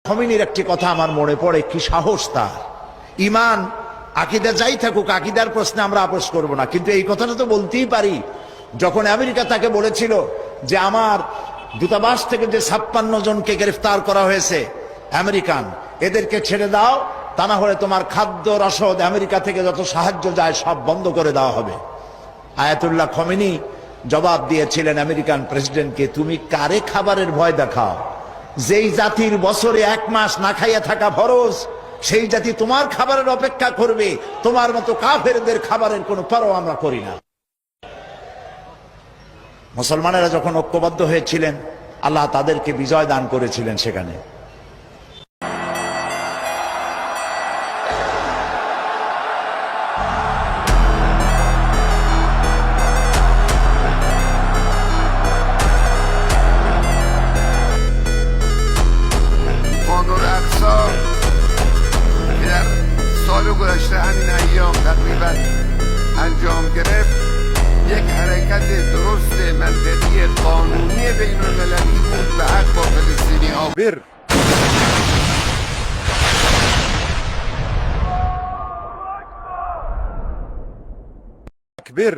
খমিনির একটি কথা আমার মনে পড়ে, কি সাহস তার! ইমান আকীদা যাই থাকুক, আকীদার প্রশ্নে আমরা আপোষ করব না, কিন্তু এই কথাটা তো বলতেই পারি। যখন আমেরিকা তাকে বলেছিল যে আমার দূতাবাস থেকে যে 56 জনকে গ্রেফতার করা হয়েছে আমেরিকান, এদেরকে ছেড়ে দাও, তা না হলে তোমার খাদ্য রসদ আমেরিকা থেকে যত সাহায্য যায় সব বন্ধ করে দেওয়া হবে। আয়াতুল্লাহ খমেনি জবাব দিয়েছিলেন আমেরিকান প্রেসিডেন্টকে, তুমি কারে খাবারের ভয় দেখাও? যেই জাতির বছরে 1 মাস না খাইয়া থাকা ফরজ, সেই জাতি তোমার খাবারের অপেক্ষা করবে? তোমার মতো কাফেরদের খাবারের কোনো পরোয়া আমরা করি না। মুসলমানেরা যখন ঐক্যবদ্ধ হয়েছিলেন, আল্লাহ তাদেরকে বিজয় দান করেছিলেন সেখানে। سال گذشته همین ایام تقریبا انجام گرفت، یک حرکت درست منطقی قانونی بین المللی بود به حق با فلسطینی ها. اکبر